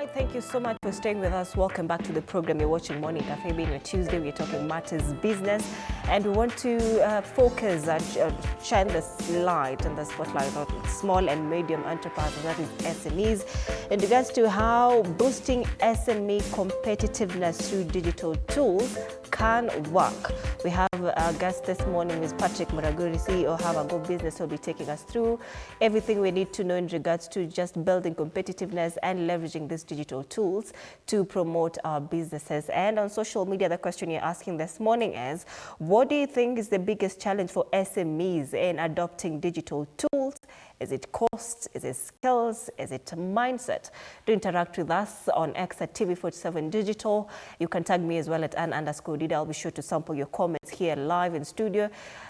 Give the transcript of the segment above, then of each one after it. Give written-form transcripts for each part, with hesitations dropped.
right, thank you so much for staying with us. Welcome back to the program. You're watching Morning Cafe. Being a Tuesday, we're talking matters business, and we want to focus and shine the light and the spotlight on small and medium enterprises, that is SMEs, in regards to how boosting SME competitiveness through digital tools can work. We have our guest this morning is Patrick Muraguri, CEO of GOtv Business, who will be taking us through everything we need to know in regards to just building competitiveness and leveraging these digital tools to promote our businesses. And on social media, the question you're asking this morning is, what do you think is the biggest challenge for SMEs in adopting digital tools? Is it cost? Is it skills? Is it mindset? To interact with us on X at TV47 Digital. You can tag me as well at @Ann_Dida. I'll be sure to sample your comments here live in studio.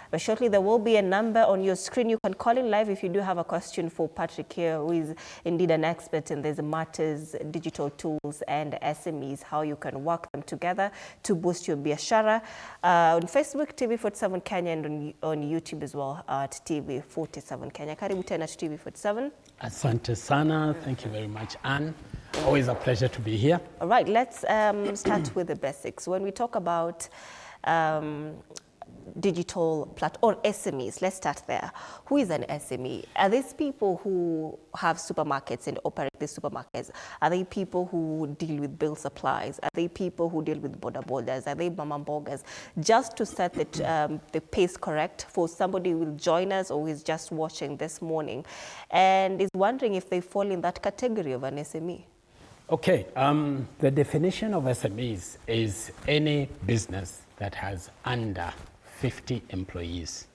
But shortly there will be a number on your screen. You can call in live if you do have a question for Patrick here, who is indeed an expert in these matters, digital tools and SMEs, how you can work them together to boost your biashara. On Facebook, TV47 Kenya, and on YouTube as well at TV47 Kenya. Karibu tena to TV47. Asante sana. Thank you very much, Anne. Always a pleasure to be here. All right, let's start with the basics. When we talk about digital or SMEs, let's start there. Who is an SME? Are these people who have supermarkets and operate the supermarkets? Are they people who deal with bill supplies? Are they people who deal with border borders? Are they mama mbogas? Just to set the pace correct for somebody who will join us or who is just watching this morning and is wondering if they fall in that category of an SME. Okay, the definition of SMEs is any business that has under 50 employees.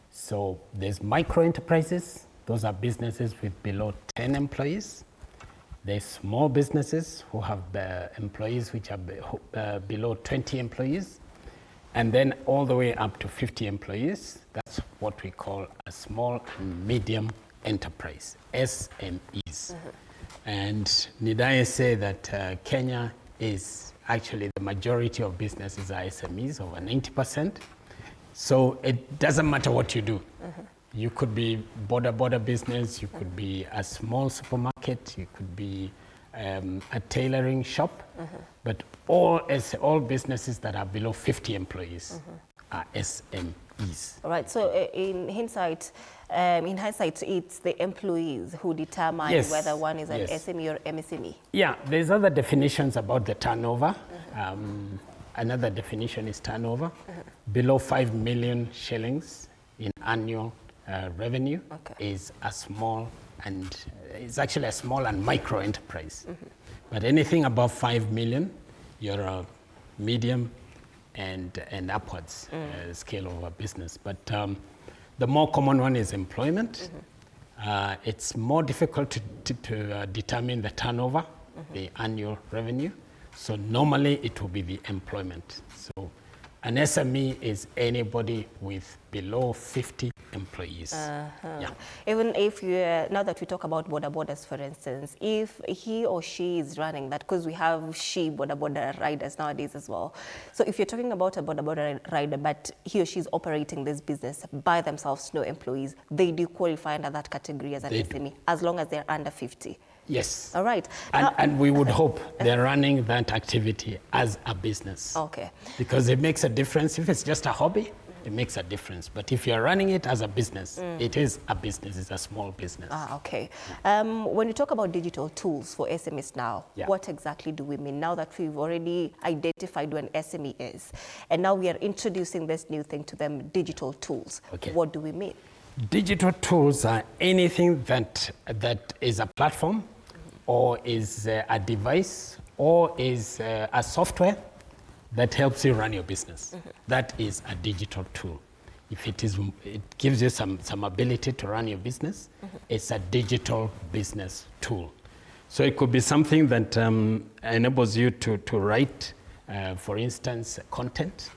So there's micro enterprises. Those are businesses with below 10 employees. There's small businesses who have employees which are below 20 employees. And then all the way up to 50 employees. That's what we call a small and medium enterprise, SMEs. And need I say that Kenya is actually the majority of businesses are SMEs, over 90%. So it doesn't matter what you do. You could be border business, you could be a small supermarket, you could be a tailoring shop, but all businesses that are below 50 employees are SMEs. All right. So in hindsight, it's the employees who determine whether one is an SME or MSME. Yeah, there's other definitions about the turnover. Another definition is turnover. Below 5 million shillings in annual revenue is a small and it's actually a small and micro enterprise. But anything above 5 million, you're a medium and upwards scale of a business. But the more common one is employment. It's more difficult to determine the turnover, the annual revenue. So normally it will be the employment. So an SME is anybody with below 50 employees. Yeah. Even if you, now that we talk about border borders, for instance, if he or she is running that, because we have border riders nowadays as well. So if you're talking about a border rider, but he or she is operating this business by themselves, no employees, they do qualify under that category as an SME, as long as they're under 50. Yes. All right. And we would hope they're running that activity as a business. Okay. Because it makes a difference. If it's just a hobby, it makes a difference. But if you're running it as a business, it is a business, it's a small business. Okay. When you talk about digital tools for SMEs now, what exactly do we mean? Now that we've already identified what an SME is, and now we are introducing this new thing to them, digital tools. Okay. What do we mean? Digital tools are anything that is a platform, or is a device, or is a software that helps you run your business. That is a digital tool. If it gives you some ability to run your business, it's a digital business tool. So it could be something that enables you to write, for instance, content,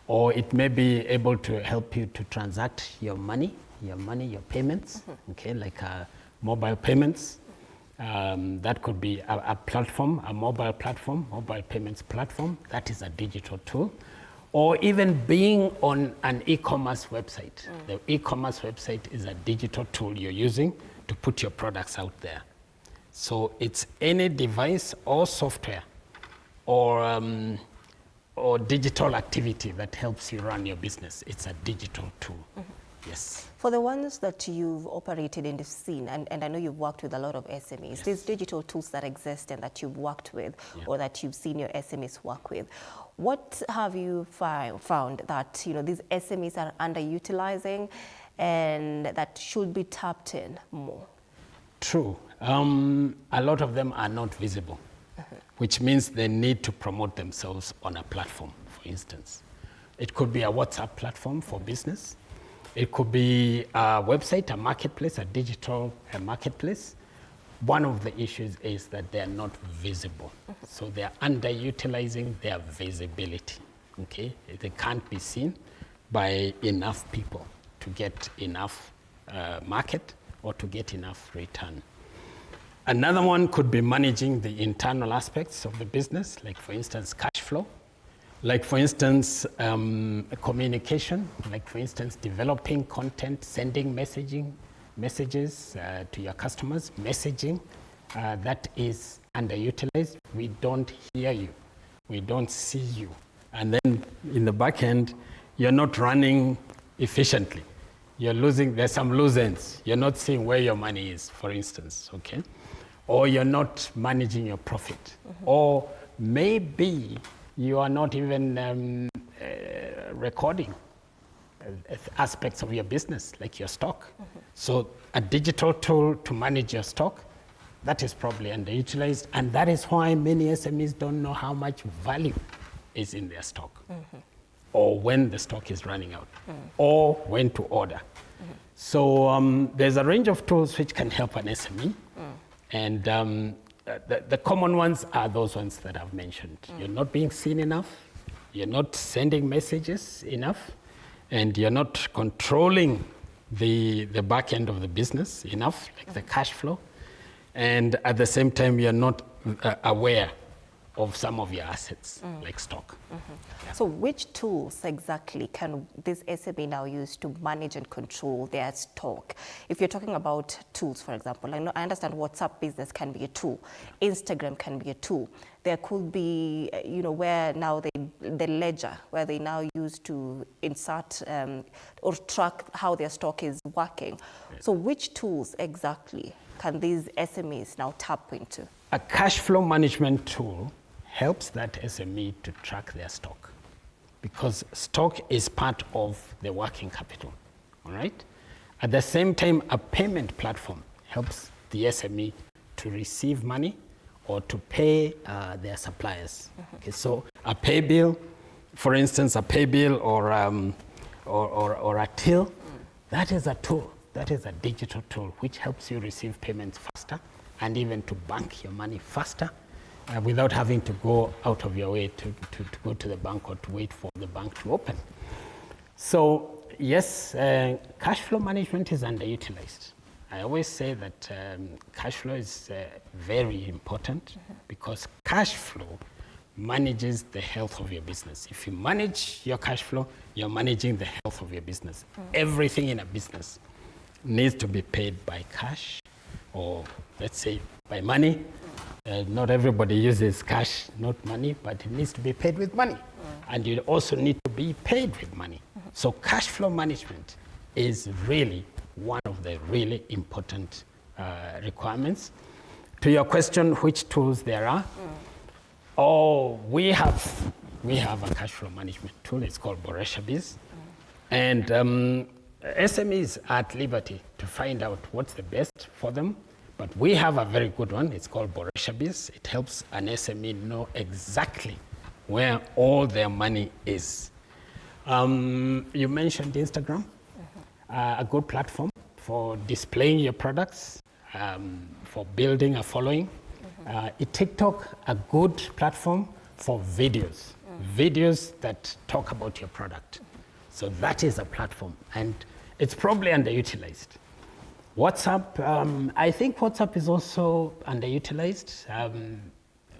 or it may be able to help you to transact your money, your payments, okay, like mobile payments. That could be a platform, a mobile payments platform. That is a digital tool. Or even being on an e-commerce website. The e-commerce website is a digital tool you're using to put your products out there. So it's any device or software or digital activity that helps you run your business. It's a digital tool. Yes. For the ones that you've operated in the scene, and I know you've worked with a lot of SMEs, Yes. these digital tools that exist and that you've worked with or that you've seen your SMEs work with, what have you found that these SMEs are underutilizing and that should be tapped in more? True. A lot of them are not visible, which means they need to promote themselves on a platform, for instance. It could be a WhatsApp platform for business. It could be a website, a marketplace, a digital marketplace. One of the issues is that they are not visible. So they are underutilizing their visibility, okay? They can't be seen by enough people to get enough market or to get enough return. Another one could be managing the internal aspects of the business, like for instance, cash flow. Like for instance, communication, like for instance, developing content, sending messages to your customers, messaging, that is underutilized. We don't hear you, we don't see you. And then in the back end, you're not running efficiently. You're losing, there's some loose ends. You're not seeing where your money is, for instance, okay? Or you're not managing your profit. Or maybe you are not even recording aspects of your business, like your stock. So a digital tool to manage your stock, that is probably underutilized, and that is why many SMEs don't know how much value is in their stock, or when the stock is running out, or when to order. So there's a range of tools which can help an SME, and the common ones are those ones that I've mentioned. You're not being seen enough, you're not sending messages enough, and you're not controlling the back end of the business enough, like the cash flow, and at the same time you're not aware of some of your assets, like stock. Yeah. So which tools exactly can this SME now use to manage and control their stock? If you're talking about tools, for example, I understand WhatsApp Business can be a tool, Instagram can be a tool. There could be, where now the ledger, where they now use to insert or track how their stock is working. So which tools exactly can these SMEs now tap into? A cash flow management tool helps that SME to track their stock, because stock is part of the working capital, all right? At the same time, a payment platform helps the SME to receive money or to pay their suppliers. Okay, so a pay bill, for instance, a pay bill or a till, that is a tool, that is a digital tool which helps you receive payments faster and even to bank your money faster without having to go out of your way to go to the bank or to wait for the bank to open. So yes, cash flow management is underutilized. I always say that cash flow is very important because cash flow manages the health of your business. If you manage your cash flow, you're managing the health of your business. Everything in a business needs to be paid by cash, or let's say by money. Not everybody uses cash, not money, but it needs to be paid with money. And you also need to be paid with money. So cash flow management is really one of the really important requirements. To your question, which tools there are? We have a cash flow management tool. It's called BAMBA. And SMEs are at liberty to find out what's the best for them. But we have a very good one. It's called BAMBA. It helps an SME know exactly where all their money is. You mentioned Instagram, a good platform for displaying your products, for building a following. TikTok, a good platform for videos, videos that talk about your product. So that is a platform, and it's probably underutilized. WhatsApp, I think WhatsApp is also underutilized.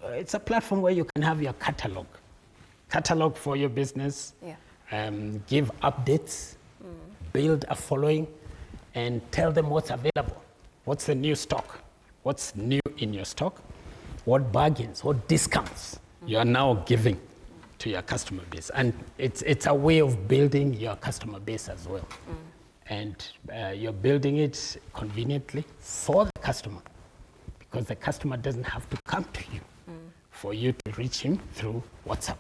It's a platform where you can have your catalog for your business, give updates, build a following, and tell them what's available, what's the new stock, what's new in your stock, what bargains, what discounts you are now giving to your customer base. And it's a way of building your customer base as well. And you're building it conveniently for the customer, because the customer doesn't have to come to you for you to reach him through WhatsApp.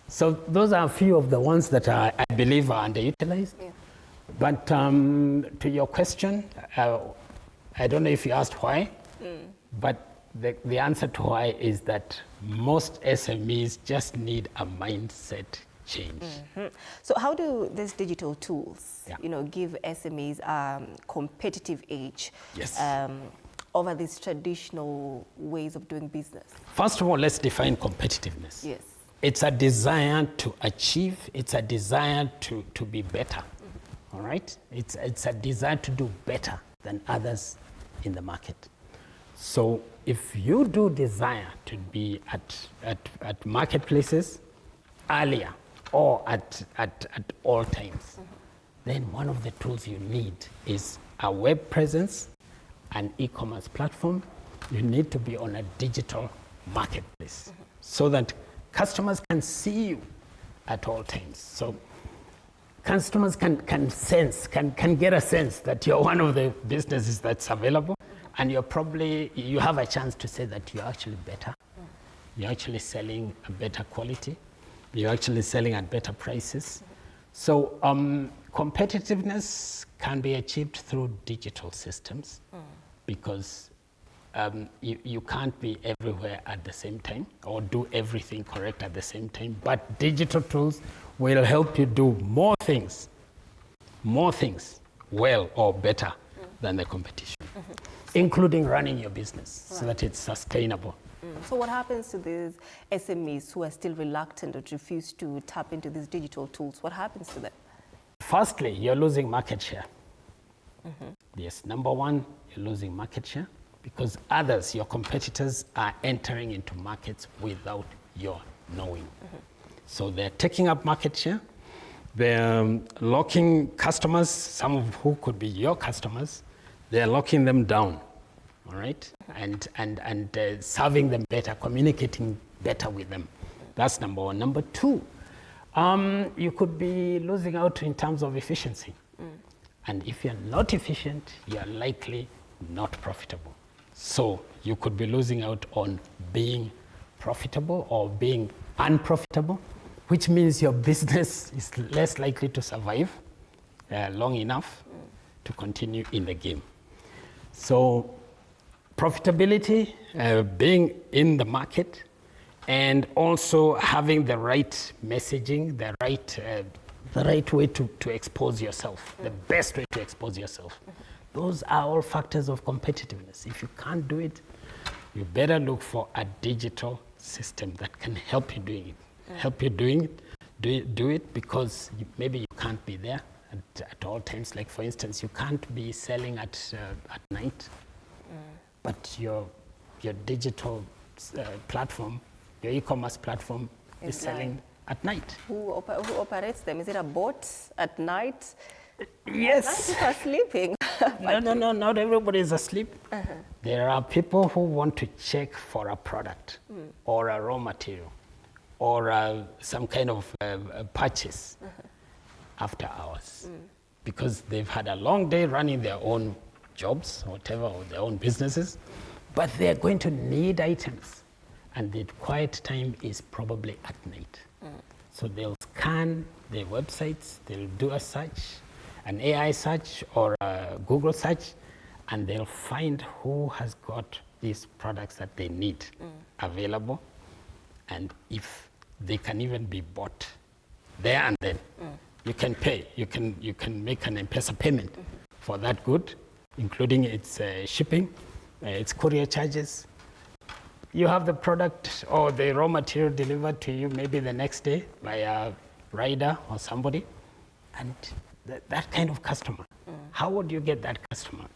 So those are a few of the ones that I believe are underutilized. Yeah. But to your question, I don't know if you asked why, but the answer to why is that most SMEs just need a mindset change. So how do these digital tools, give SMEs competitive edge over these traditional ways of doing business? First of all, let's define competitiveness. Yes. It's a desire to achieve, it's a desire to be better. All right? It's a desire to do better than others in the market. So if you do desire to be at marketplaces earlier or at all times, then one of the tools you need is a web presence, an e-commerce platform. You need to be on a digital marketplace so that customers can see you at all times. So customers can sense, can get a sense that you're one of the businesses that's available, and you have a chance to say that you're actually better. You're actually selling a better quality. You're actually selling at better prices. So competitiveness can be achieved through digital systems, because you can't be everywhere at the same time or do everything correct at the same time. But digital tools will help you do more things well or better than the competition, including running your business so that it's sustainable. So what happens to these SMEs who are still reluctant or refuse to tap into these digital tools? What happens to them? Firstly, you're losing market share. Yes, number one, you're losing market share because others, your competitors, are entering into markets without your knowing. So they're taking up market share. They're locking customers, some of who could be your customers. They're locking them down, all right? And serving them better, communicating better with them. That's number one. Number two, you could be losing out in terms of efficiency. And if you're not efficient, you're likely not profitable. So you could be losing out on being profitable or being unprofitable, which means your business is less likely to survive long enough to continue in the game. So profitability, being in the market, and also having the right messaging, the right way to expose yourself, the best way to expose yourself. Those are all factors of competitiveness. If you can't do it, you better look for a digital system that can help you doing it. Help you do it because maybe you can't be there at all times. Like for instance, you can't be selling at night, but your digital platform, your e-commerce platform is selling at night. Who operates them? Is it a bot at night? Yes. People are sleeping. No, not everybody is asleep. There are people who want to check for a product or a raw material or some kind of purchase after hours because they've had a long day running their own jobs, whatever, or their own businesses, but they're going to need items, and the quiet time is probably at night. So they'll scan their websites, they'll do a search, an AI search or a Google search, and they'll find who has got these products that they need available, and if they can even be bought there and then. You can pay. You can make an M-Pesa payment for that good, including its shipping, its courier charges. You have the product or the raw material delivered to you maybe the next day by a rider or somebody, and that kind of customer. How would you get that customer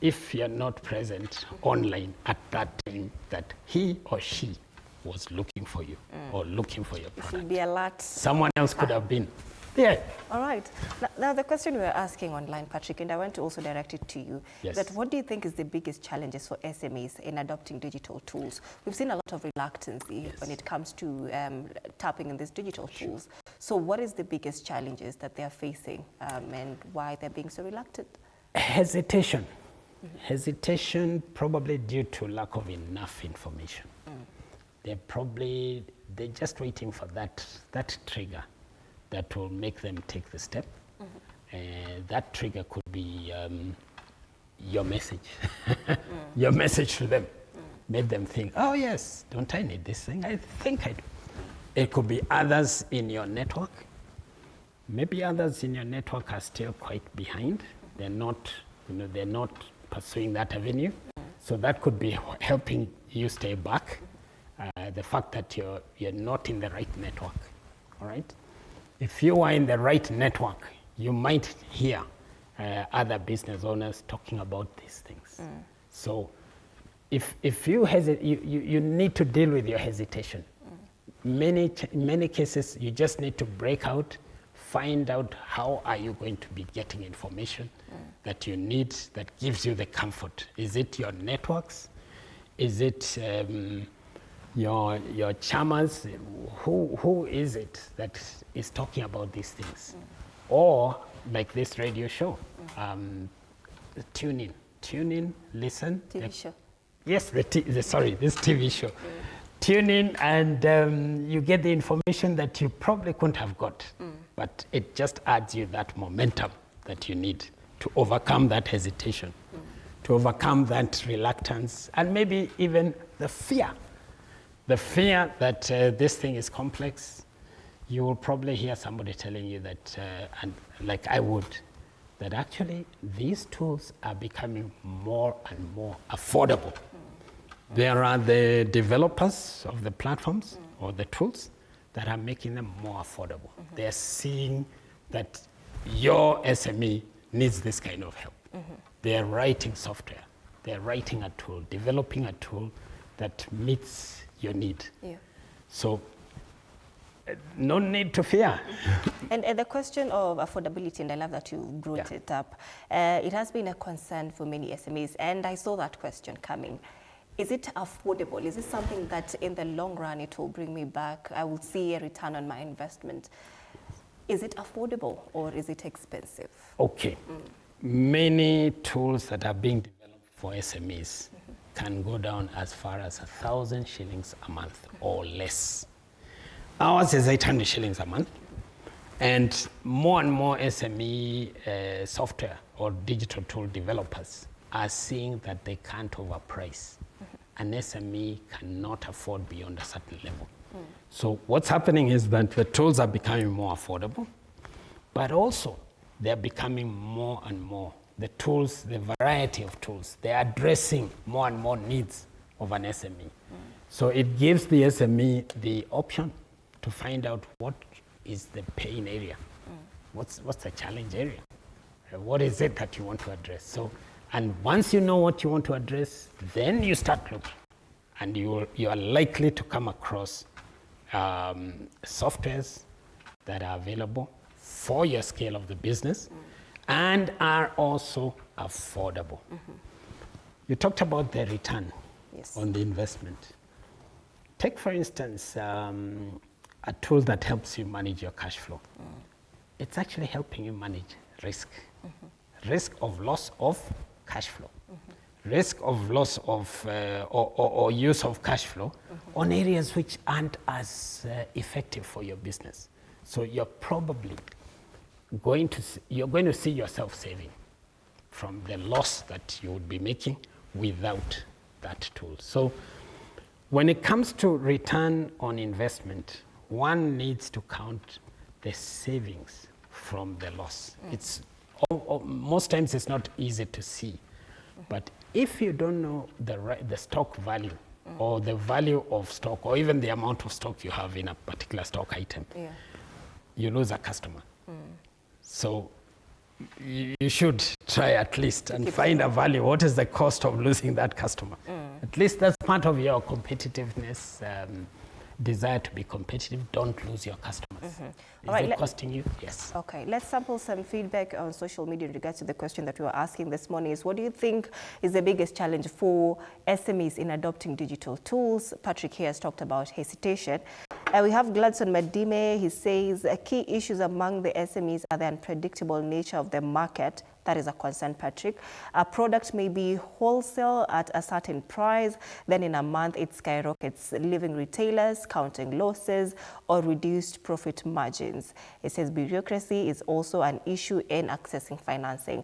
if you're not present online at that time that he or she was looking for you or looking for your product? You should be alert. Someone else could have been. Yeah. All right. Now the question we were asking online, Patrick, and I want to also direct it to you, Yes. that what do you think is the biggest challenges for SMEs in adopting digital tools? We've seen a lot of reluctance when it comes to tapping in these digital tools. So what is the biggest challenges that they're facing and why they're being so reluctant? Hesitation. Hesitation probably due to lack of enough information. They're just waiting for that trigger that will make them take the step. That trigger could be your message, your message to them. Made them think, oh yes, don't I need this thing? I think I do. It could be others in your network. Maybe others in your network are still quite behind. They're not, they're not pursuing that avenue. So that could be helping you stay back. The fact that you're not in the right network, all right? If you are in the right network, you might hear other business owners talking about these things. So if you hesitate, you need to deal with your hesitation. In many cases, you just need to break out, find out how are you going to be getting information that you need, that gives you the comfort. Is it your networks? Is it your chairmans? Who is it that is talking about these things? Or like this radio show, tune in, listen. TV show. Yes, this TV show. Tune in and you get the information that you probably couldn't have got, but it just adds you that momentum that you need to overcome that hesitation, to overcome that reluctance, and maybe even the fear that this thing is complex. You will probably hear somebody telling you that, and like I would, that actually these tools are becoming more and more affordable. There are the developers of the platforms or the tools that are making them more affordable. They're seeing that your SME needs this kind of help. They're writing software. They're writing a tool, developing a tool that meets your need. Yeah. So no need to fear. And the question of affordability, and I love that you brought it up, it has been a concern for many SMEs, and I saw that question coming. Is it affordable? Is it something that in the long run it will bring me back? I will see a return on my investment. Is it affordable or is it expensive? Okay. Many tools that are being developed for SMEs can go down as far as 1,000 shillings a month or less. Ours is 800 shillings a month. And more SME software or digital tool developers are seeing that they can't overprice. An SME cannot afford beyond a certain level. So what's happening is that the tools are becoming more affordable, but also they're becoming more and more. The tools, the variety of tools, they're addressing more and more needs of an SME. So it gives the SME the option to find out what is the pain area, what's the challenge area, what is it that you want to address. So, and once you know what you want to address, then you start looking, and you are likely to come across softwares that are available for your scale of the business and are also affordable. You talked about the return on the investment. Take, for instance, a tool that helps you manage your cash flow. It's actually helping you manage risk. Risk of loss of cash flow. Risk of loss of or use of cash flow on areas which aren't as effective for your business. So you're probably going to see yourself saving from the loss that you would be making without that tool. So when it comes to return on investment, one needs to count the savings from the loss. It's most times it's not easy to see, but if you don't know the stock value or the value of stock or even the amount of stock you have in a particular stock item, you lose a customer. So you should try at least and find a value. What is the cost of losing that customer? At least that's part of your competitiveness, desire to be competitive. Don't lose your customer. Is All right, it costing you? Yes. Okay, let's sample some feedback on social media in regards to the question that we were asking this morning is, what do you think is the biggest challenge for SMEs in adopting digital tools? Patrick here has talked about hesitation. We have Gladson Madime. He says key issues among the SMEs are the unpredictable nature of the market. That is a concern, Patrick. A product may be wholesale at a certain price, then in a month it skyrockets, leaving retailers counting losses or reduced profit margins. It says bureaucracy is also an issue in accessing financing.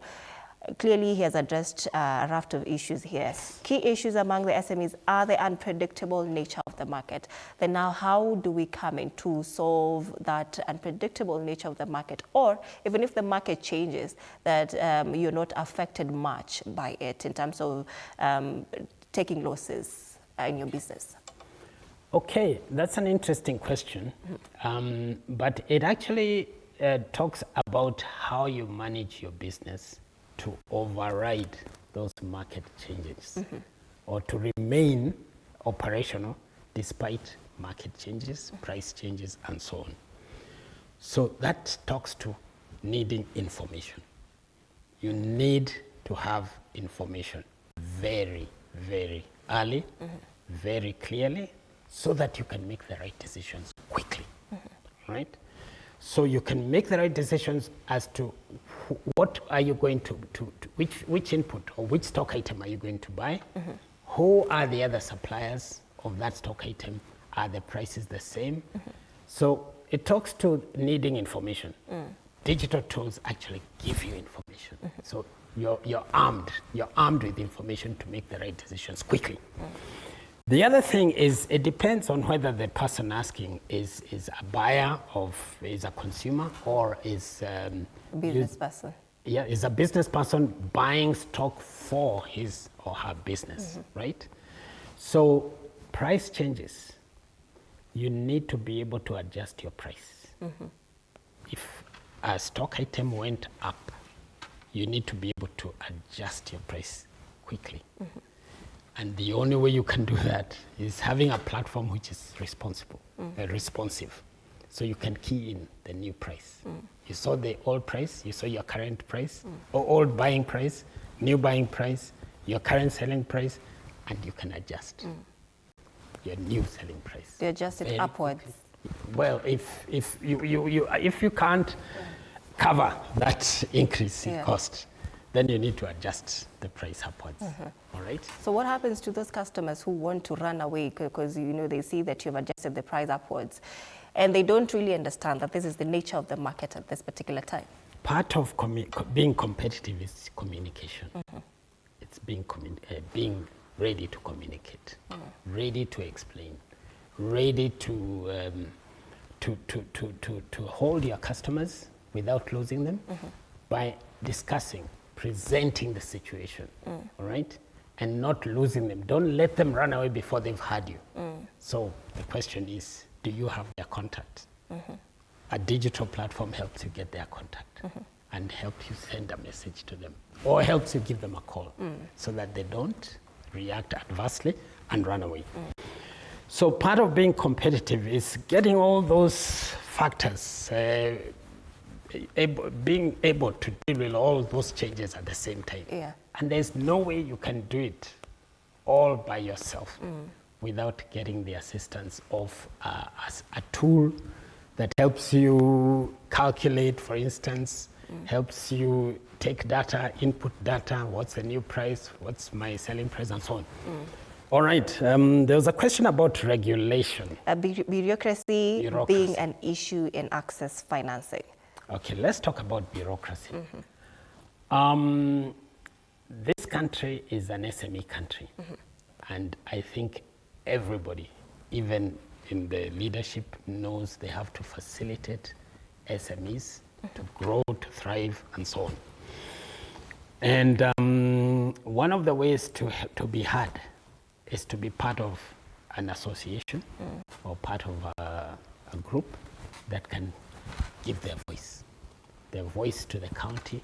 Clearly, he has addressed a raft of issues here. Key issues among the SMEs are the unpredictable nature of the market. Then now, how do we come in to solve that unpredictable nature of the market? Or even if the market changes, that you're not affected much by it in terms of taking losses in your business? Okay, that's an interesting question. But it actually talks about how you manage your business to override those market changes or to remain operational despite market changes, price changes, and so on. So that talks to needing information. You need to have information very, very early, very clearly, so that you can make the right decisions quickly, right? So you can make the right decisions as to what are you going to which input or which stock item are you going to buy? Who are the other suppliers of that stock item? Are the prices the same? So it talks to needing information. Digital tools actually give you information. So you're armed with information to make the right decisions quickly. The other thing is it depends on whether the person asking is a buyer is a consumer or is Business person. Yeah, is a business person buying stock for his or her business, right? So price changes. You need to be able to adjust your price. If a stock item went up, you need to be able to adjust your price quickly. And the only way you can do that is having a platform which is responsive. So you can key in the new price. You saw the old price, you saw your current price, or old buying price, new buying price, your current selling price, and you can adjust your new selling price. You adjust it upwards. Well, if you can't cover that increase in cost, then you need to adjust the price upwards. All right. So what happens to those customers who want to run away because they see that you've adjusted the price upwards, and they don't really understand that this is the nature of the market at this particular time? Part of being competitive is communication. It's being ready to communicate, ready to explain, ready to hold your customers without losing them by discussing, presenting the situation, all right? And not losing them. Don't let them run away before they've had you. So the question is, do you have their contact? A digital platform helps you get their contact and helps you send a message to them or helps you give them a call so that they don't react adversely and run away. So part of being competitive is getting all those factors, being able to deal with all those changes at the same time. And there's no way you can do it all by yourself without getting the assistance of a tool that helps you calculate, for instance, helps you take data, input data, what's the new price, what's my selling price, and so on. All right, there was a question about regulation. Bureaucracy being an issue in access financing. Okay, let's talk about bureaucracy. This country is an SME country, and I think everybody, even in the leadership, knows they have to facilitate SMEs to grow, to thrive, and so on. And one of the ways to be heard is to be part of an association or part of a group that can give their voice to the county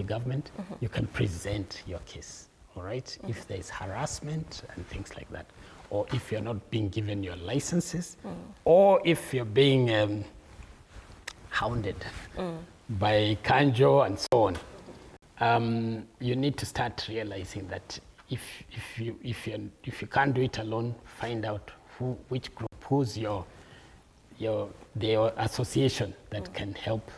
government. You can present your case, all right? If there's harassment and things like that, or if you're not being given your licenses, or if you're being hounded by Kanjo and so on, you need to start realizing that if you can't do it alone, find out which group, who's your association that can help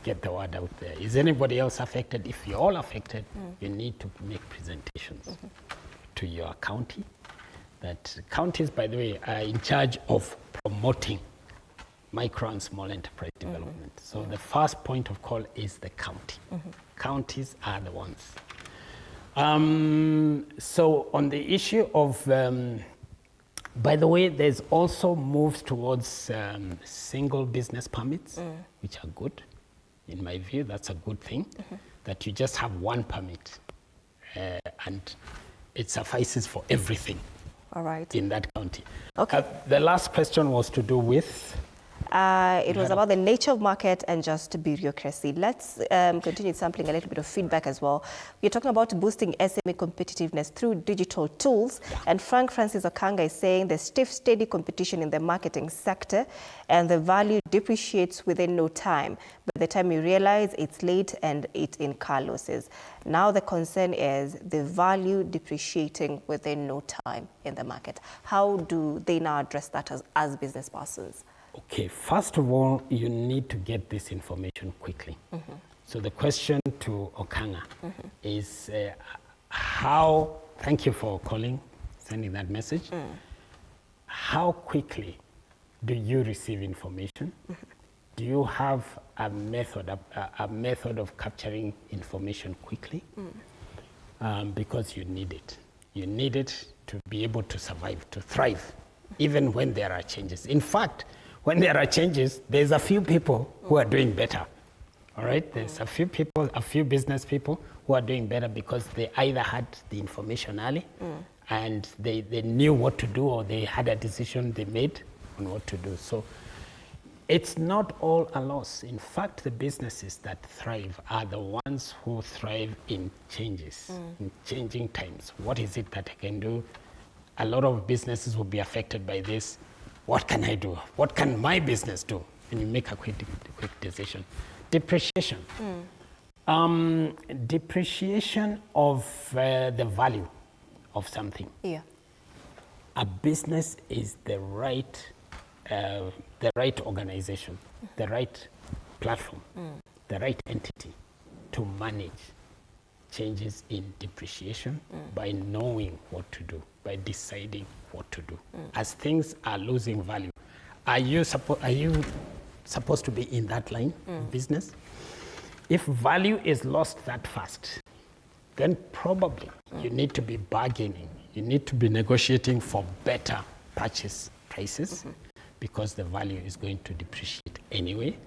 get the word out there. Is anybody else affected? If you're all affected, you need to make presentations to your county. That counties, by the way, are in charge of promoting micro and small enterprise development. So the first point of call is the county. Counties are the ones. So on the issue of, by the way, there's also moves towards single business permits, which are good. In my view, that's a good thing, that you just have one permit and it suffices for everything. All right. In that county. Okay. The last question was to do with? It was about the nature of market and just bureaucracy. Let's continue sampling a little bit of feedback as well. We're talking about boosting SME competitiveness through digital tools. Yeah. And Frank Francis Okanga is saying there's stiff, steady competition in the marketing sector and the value depreciates within no time. By the time you realize, it's late and it's in car losses. Now the concern is the value depreciating within no time in the market. How do they now address that as business persons? Okay, first of all, you need to get this information quickly. So the question to Okanga is how, thank you for calling, sending that message. How quickly do you receive information? Do you have a method of capturing information quickly? Because you need it. You need it to be able to survive, to thrive, even when there are changes. In fact, when there are changes, there's a few people who are doing better, all right? There's a few people, a few business people who are doing better because they either had the information early and they knew what to do, or they had a decision they made on what to do. So it's not all a loss. In fact, the businesses that thrive are the ones who thrive in changes, in changing times. What is it that I can do? A lot of businesses will be affected by this. What can I do? What can my business do? And you make a quick decision. Depreciation. Depreciation of the value of something. Yeah. A business is the right organization, the right platform, the right entity to manage changes in depreciation by knowing what to do, by deciding what to do. As things are losing value, are you supposed to be in that line of business? If value is lost that fast, then probably you need to be bargaining. You need to be negotiating for better purchase prices because the value is going to depreciate anyway.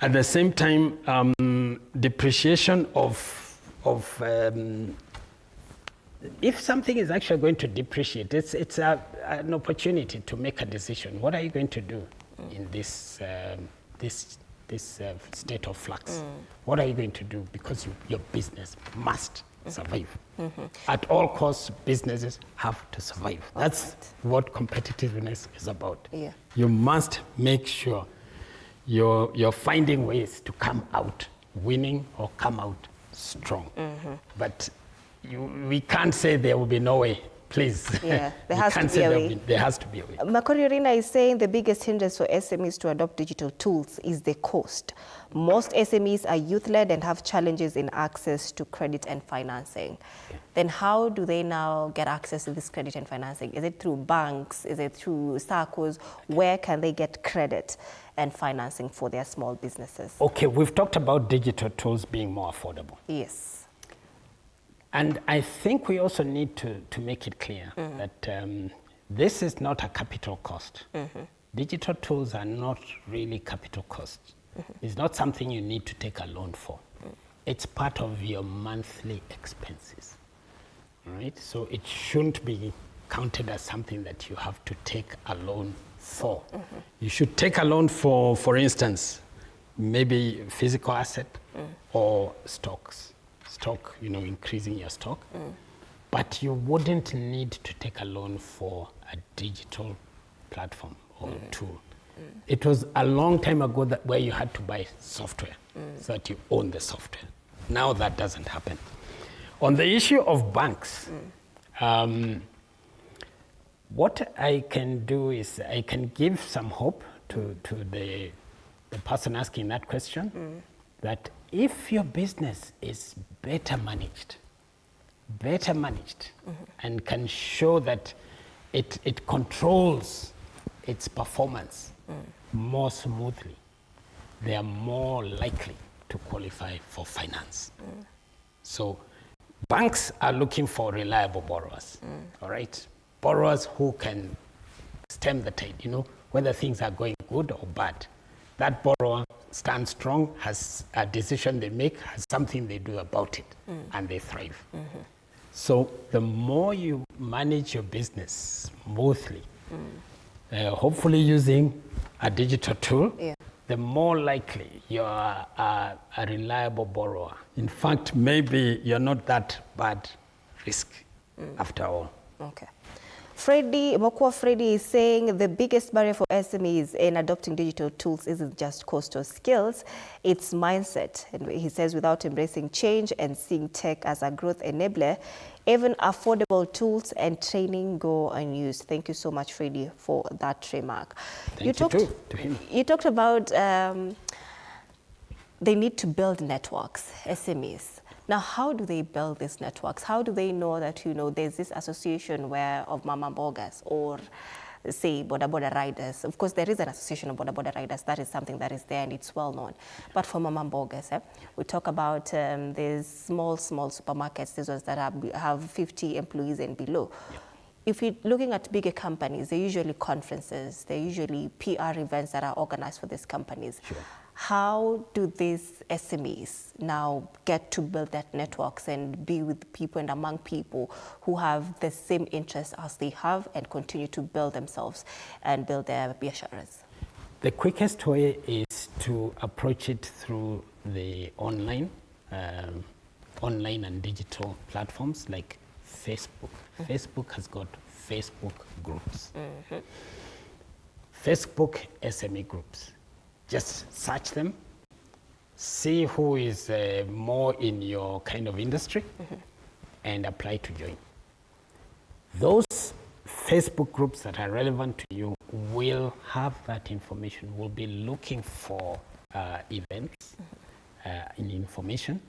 At the same time, depreciation of if something is actually going to depreciate, it's an opportunity to make a decision. What are you going to do in this state of flux? What are you going to do? Because your business must survive. At all costs, businesses have to survive. That's what competitiveness is about. Yeah. You must make sure you're finding ways to come out winning or come out strong. But we can't say there will be no way. Please. Yeah, there has to be a way. There has to be a way. Makori Orina is saying the biggest hindrance for SMEs to adopt digital tools is the cost. Most SMEs are youth-led and have challenges in access to credit and financing. Okay. Then how do they now get access to this credit and financing? Is it through banks? Is it through SACCOs? Where can they get credit and financing for their small businesses? Okay, we've talked about digital tools being more affordable. Yes. And I think we also need to make it clear that this is not a capital cost. Digital tools are not really capital costs. It's not something you need to take a loan for. It's part of your monthly expenses. Right? So it shouldn't be counted as something that you have to take a loan for. You should take a loan for instance, maybe physical asset or stocks. Stock, increasing your stock. but you wouldn't need to take a loan for a digital platform or tool. It was a long time ago where you had to buy software so that you own the software. Now that doesn't happen. On the issue of banks, what I can do is I can give some hope to the person asking that question, that if your business is better managed, and can show that it controls its performance more smoothly, they are more likely to qualify for finance. So banks are looking for reliable borrowers, all right? Borrowers who can stem the tide, whether things are going good or bad. That borrower stands strong, has a decision they make, has something they do about it, and they thrive. So the more you manage your business smoothly, hopefully using a digital tool, the more likely you are a reliable borrower. In fact, maybe you're not that bad risk after all. Okay. Freddie is saying the biggest barrier for SMEs in adopting digital tools isn't just cost or skills, it's mindset. And he says without embracing change and seeing tech as a growth enabler, even affordable tools and training go unused. Thank you so much, Freddie, for that remark. Thank you too, to him. You talked about they need to build networks, SMEs. Now, how do they build these networks? How do they know that, there's this association of Mama Bogas or, say, Boda riders? Of course, there is an association of Boda riders. That is something that is there and it's well known. But for Mama Bogas, we talk about these small supermarkets, these ones that have 50 employees and below. Yeah. If you're looking at bigger companies, they're usually conferences, they're usually PR events that are organized for these companies. Sure. How do these SMEs now get to build that networks and be with people and among people who have the same interests as they have and continue to build themselves and build their biashara? The quickest way is to approach it through the online and digital platforms like Facebook. Facebook has got Facebook groups. Facebook SME groups. Just search them, see who is more in your kind of industry, and apply to join. Those Facebook groups that are relevant to you will have that information, will be looking for events and information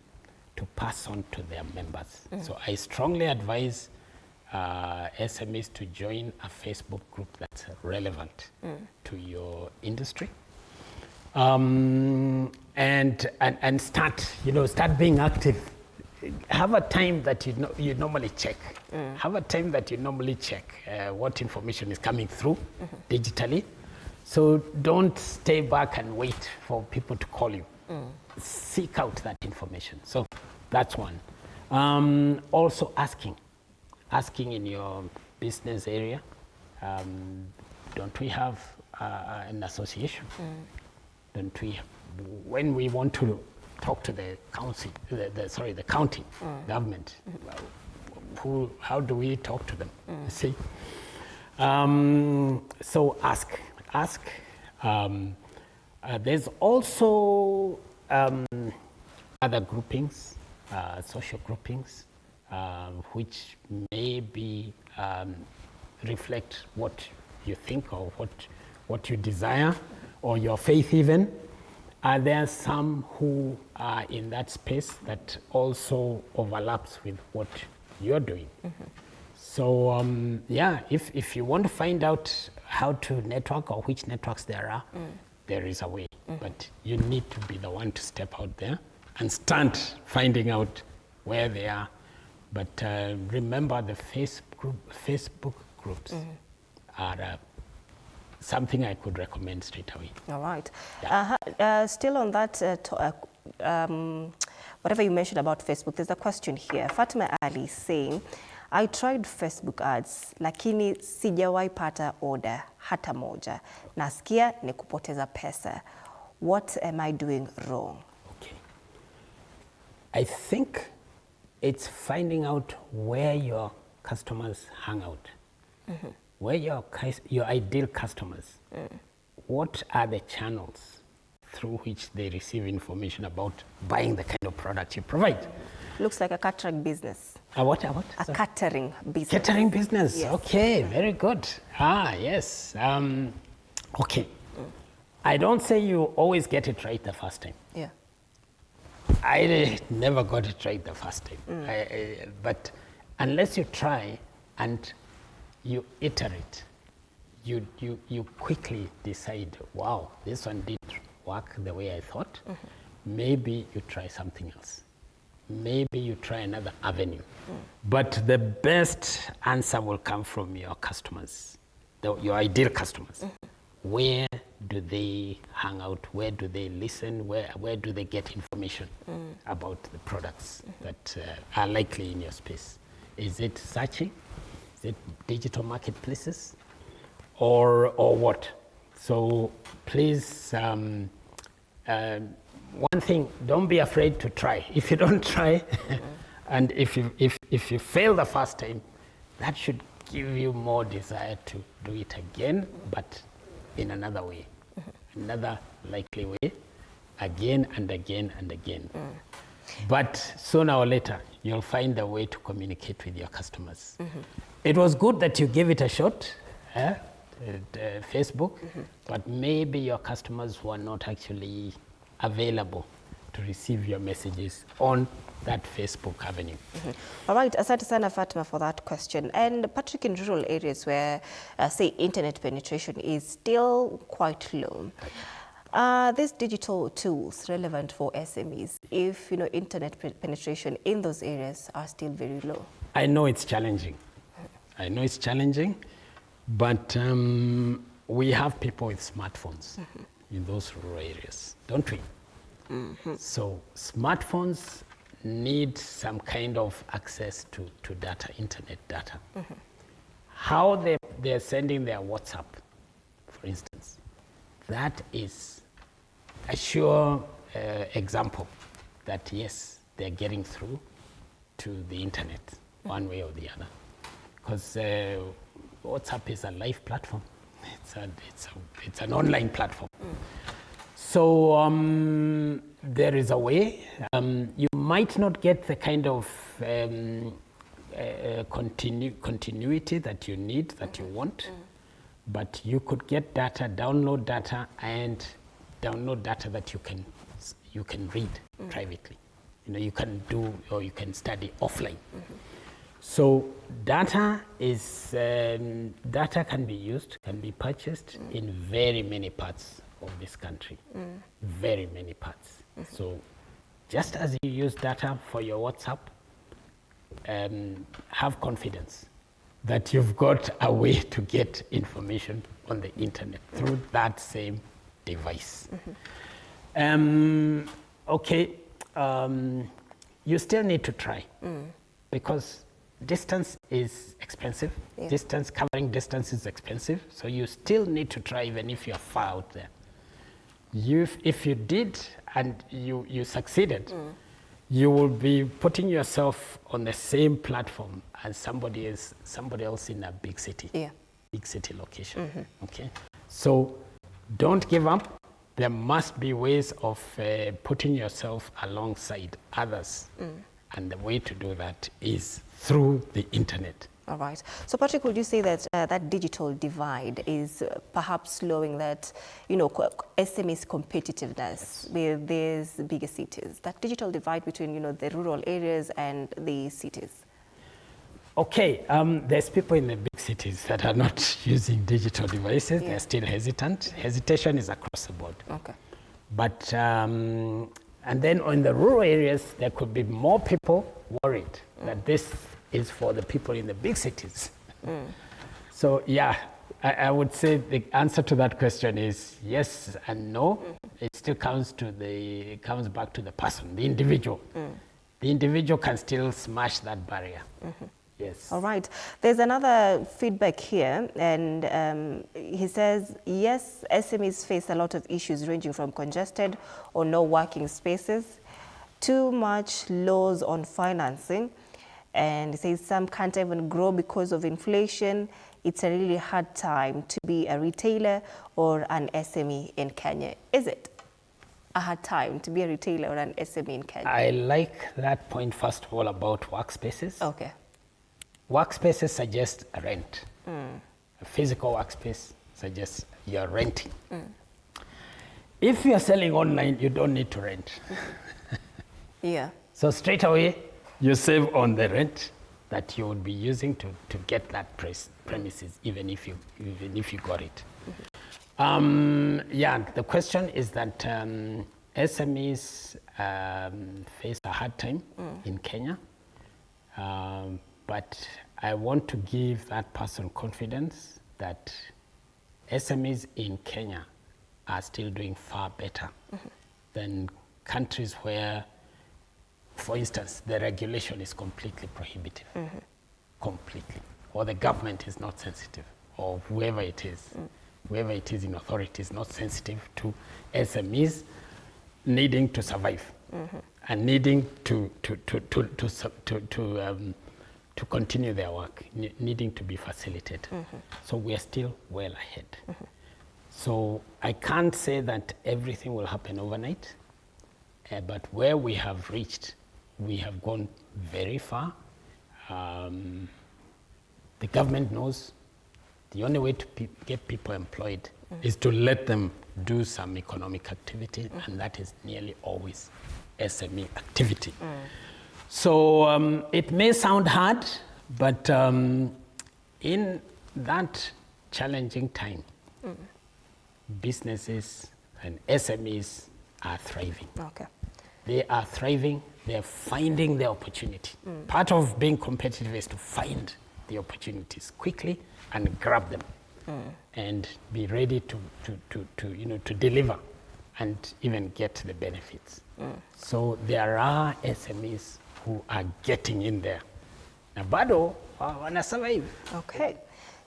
to pass on to their members. So I strongly advise SMEs to join a Facebook group that's relevant to your industry. And start being active. Have a time that you normally check. Have a time that you normally check what information is coming through digitally. So don't stay back and wait for people to call you. Seek out that information. So that's one. Also asking in your business area. Don't we have an association? Don't we, when we want to talk to the council, the county government, how do we talk to them? See, so ask. There's also other groupings, social groupings, which maybe reflect what you think or what you desire, or your faith even. There are some who are in that space that also overlaps with what you're doing. So if you want to find out how to network or which networks there are, there is a way. But you need to be the one to step out there and start finding out where they are. But remember, the Facebook groups are something I could recommend straight away. All right. Yeah. Still on that, whatever you mentioned about Facebook, there's a question here. Fatima Ali saying, I tried Facebook ads, lakini sijawahi pata order hata moja. Nasikia ni kupoteza pesa. What am I doing wrong? Okay. I think it's finding out where your customers hang out, where your ideal customers, what are the channels through which they receive information about buying the kind of product you provide? Looks like a catering business. A what? A Sorry. catering business. Catering business. Yes. Okay, very good. Yes. Okay. I don't say you always get it right the first time. Yeah. I never got it right the first time. But unless you try and you iterate, you quickly decide, wow, this one didn't work the way I thought. Maybe you try something else. Maybe you try another avenue. But the best answer will come from your customers, your ideal customers. Where do they hang out? Where do they listen? Where do they get information about the products that are likely in your space? Is it searching? Is it digital marketplaces? Or what? So please, one thing, don't be afraid to try. If you don't try, and if you fail the first time, that should give you more desire to do it again, but in another way, another likely way, again and again and again. But sooner or later, you'll find a way to communicate with your customers. It was good that you gave it a shot, Facebook, but maybe your customers were not actually available to receive your messages on that Facebook avenue. All right, asante sana Fatima for that question. And Patrick, in rural areas where, say, internet penetration is still quite low, are these digital tools relevant for SMEs if, internet penetration in those areas are still very low? I know it's challenging. But we have people with smartphones in those rural areas, don't we? So smartphones need some kind of access to data, internet data. How they're sending their WhatsApp, for instance, that is a sure example that yes, they're getting through to the internet one way or the other. Because WhatsApp is a live platform. It's an online platform. So there is a way. You might not get the kind of continuity that you need, that you want, but you could get data, download data that you can read privately. You can do, or you can study offline. So data can be used, can be purchased in very many parts of this country, very many parts. So just as you use data for your WhatsApp, have confidence that you've got a way to get information on the internet through that same device. You still need to try because distance is expensive. Yeah. Covering distance is expensive. So you still need to try even if you're far out there. If you did and you succeeded, you will be putting yourself on the same platform as somebody else in a big city. Yeah. Big city location. Okay. So don't give up. There must be ways of putting yourself alongside others. And the way to do that is through the internet. All right. So Patrick, would you say that that digital divide is perhaps slowing that, SME's competitiveness with these bigger cities, that digital divide between, the rural areas and the cities? Okay, there's people in the big cities that are not using digital devices. Yeah. They're still hesitant. Hesitation is across the board. Okay. But, and then in the rural areas, there could be more people worried that this is for the people in the big cities. So yeah, I would say the answer to that question is yes and no. It still comes back to the person, the individual. The individual can still smash that barrier. Yes. All right. There's another feedback here, and he says, yes, SMEs face a lot of issues ranging from congested or no working spaces, too much laws on financing, And it says some can't even grow because of inflation. It's a really hard time to be a retailer or an SME in Kenya. Is it a hard time to be a retailer or an SME in Kenya? I like that point, first of all, about workspaces. Okay. Workspaces suggest a rent. A physical workspace suggests you're renting. If you're selling online, you don't need to rent. Yeah. So straight away, you save on the rent that you would be using to get that premises, even if you got it. Yeah, the question is that SMEs face a hard time in Kenya, but I want to give that person confidence that SMEs in Kenya are still doing far better than countries where, for instance, the regulation is completely prohibitive, completely, or the government is not sensitive, or whoever it is in authority is not sensitive to SMEs needing to survive and needing to continue their work, needing to be facilitated. So we are still well ahead. So I can't say that everything will happen overnight, but where we have reached, we have gone very far. The government knows the only way to get people employed is to let them do some economic activity, and that is nearly always SME activity. So it may sound hard, but in that challenging time, businesses and SMEs are thriving. Okay. They are thriving, they're finding the opportunity. Part of being competitive is to find the opportunities quickly and grab them and be ready to deliver and even get the benefits. So there are SMEs who are getting in there. Na bado wana survive. Okay.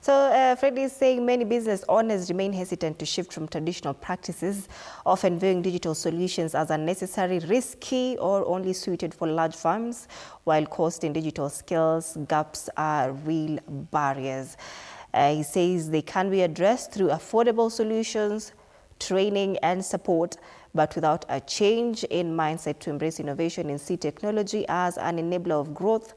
So Freddie is saying many business owners remain hesitant to shift from traditional practices, often viewing digital solutions as unnecessary, risky, or only suited for large firms, while cost and digital skills gaps are real barriers. He says they can be addressed through affordable solutions, training and support, but without a change in mindset to embrace innovation and see technology as an enabler of growth,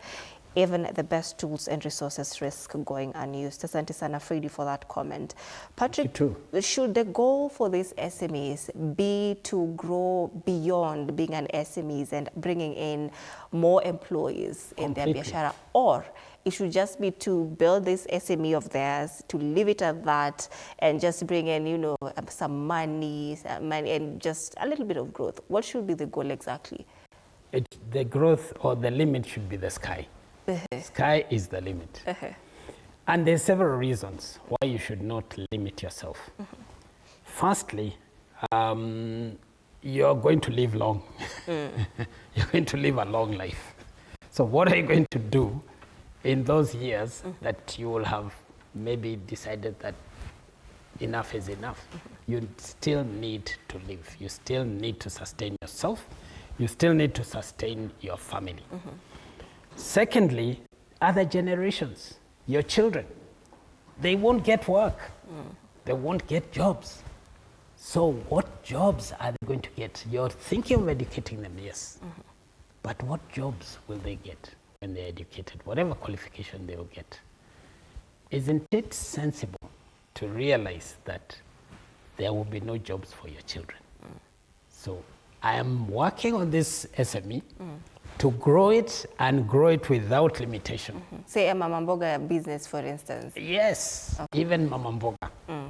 even the best tools and resources risk going unused. Asante sana Freddie for that comment. Patrick, should the goal for these SMEs be to grow beyond being an SMEs and bringing in more employees in their biashara, or it should just be to build this SME of theirs, to leave it at that, and just bring in, some money and just a little bit of growth? What should be the goal exactly? The growth or the limit should be the sky. Sky is the limit. And there's several reasons why you should not limit yourself. Firstly, you're going to live long. You're going to live a long life. So what are you going to do in those years that you will have maybe decided that enough is enough? You still need to live. You still need to sustain yourself. You still need to sustain your family. Secondly, other generations, your children, they won't get work. They won't get jobs. So what jobs are they going to get? You're thinking of educating them, yes. But what jobs will they get when they're educated, whatever qualification they will get? Isn't it sensible to realize that there will be no jobs for your children? So I am working on this SME to grow it and grow it without limitation. Say a Mama Mboga business, for instance. Yes, even Mama Mboga.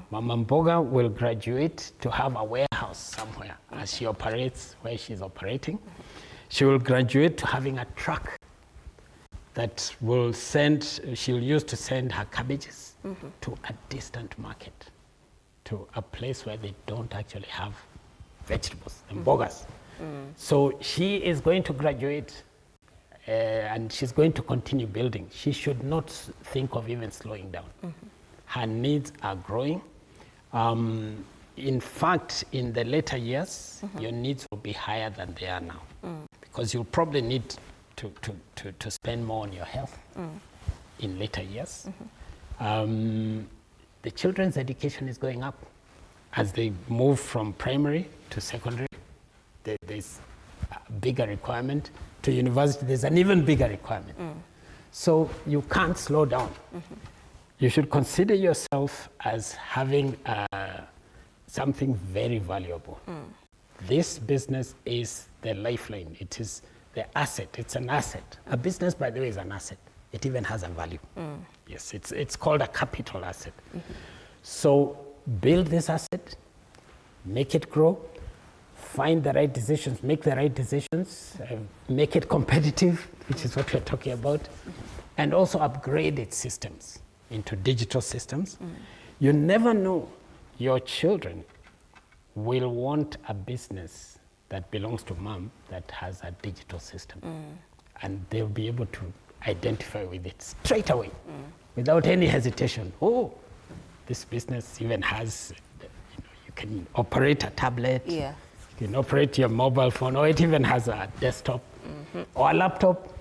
Mama Mboga will graduate to have a warehouse somewhere as she operates where she's operating. She will graduate to having a truck that she'll use to send her cabbages to a distant market, to a place where they don't actually have vegetables and mbogas. So she is going to graduate and she's going to continue building. She should not think of even slowing down. Her needs are growing. In fact, in the later years, your needs will be higher than they are now, because you'll probably need to spend more on your health in later years. The children's education is going up. As they move from primary to secondary, there's a bigger requirement. To university, there's an even bigger requirement. So you can't slow down. You should consider yourself as having something very valuable. This business is the lifeline. It is the asset. It's an asset. A business, by the way, is an asset. It even has a value. Yes, it's called a capital asset. So build this asset, make it grow, find the right decisions, make the right decisions, make it competitive, which is what we're talking about, and also upgrade its systems into digital systems. You never know, your children will want a business that belongs to mom that has a digital system. And they'll be able to identify with it straight away without any hesitation. Oh, this business even has, you can operate a tablet, you can operate your mobile phone, or it even has a desktop or a laptop.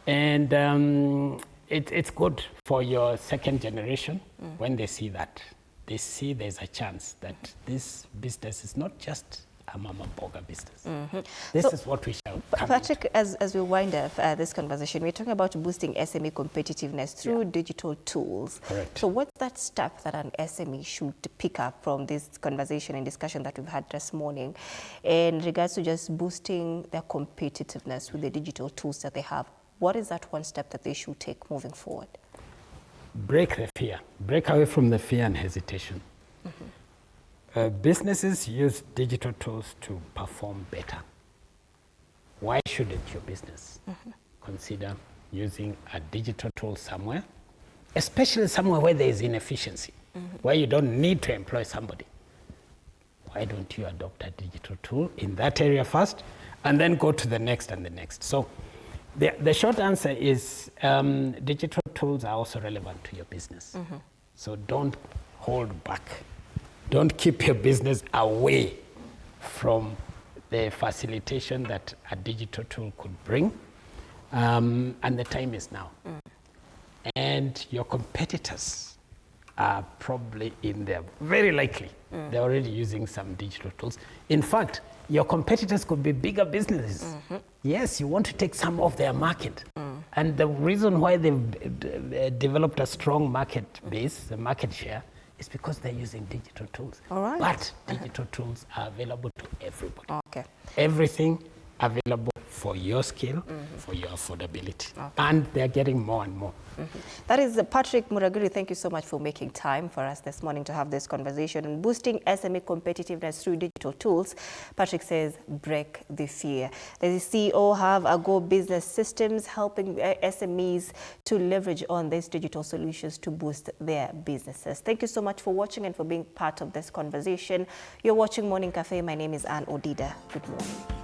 And it's good for your second generation when they see that. They see there's a chance that this business is not just a mama boga business. This is what we shall come Patrick, as we wind up this conversation, we're talking about boosting SME competitiveness through digital tools. Correct. So what's that step that an SME should pick up from this conversation and discussion that we've had this morning in regards to just boosting their competitiveness with the digital tools that they have? What is that one step that they should take moving forward? Break the fear. Break away from the fear and hesitation. Businesses use digital tools to perform better. Why shouldn't your business consider using a digital tool somewhere, especially somewhere where there is inefficiency, where you don't need to employ somebody? Why don't you adopt a digital tool in that area first, and then go to the next and the next? So the short answer is digital tools are also relevant to your business. So don't hold back. Don't keep your business away from the facilitation that a digital tool could bring. And the time is now. And your competitors are probably in there, very likely. They're already using some digital tools. In fact, your competitors could be bigger businesses. Yes, you want to take some of their market. And the reason why they've developed a strong market base, the market share, is because they're using digital tools. All right. But digital tools are available to everybody. Okay. Everything available for your scale, for your affordability. And they're getting more and more. That is Patrick Muraguri. Thank you so much for making time for us this morning to have this conversation on boosting SME competitiveness through digital tools. Patrick says, break the fear. The CEO have a Go Business Systems helping SMEs to leverage on these digital solutions to boost their businesses. Thank you so much for watching and for being part of this conversation. You're watching Morning Cafe. My name is Anne Odida. Good morning.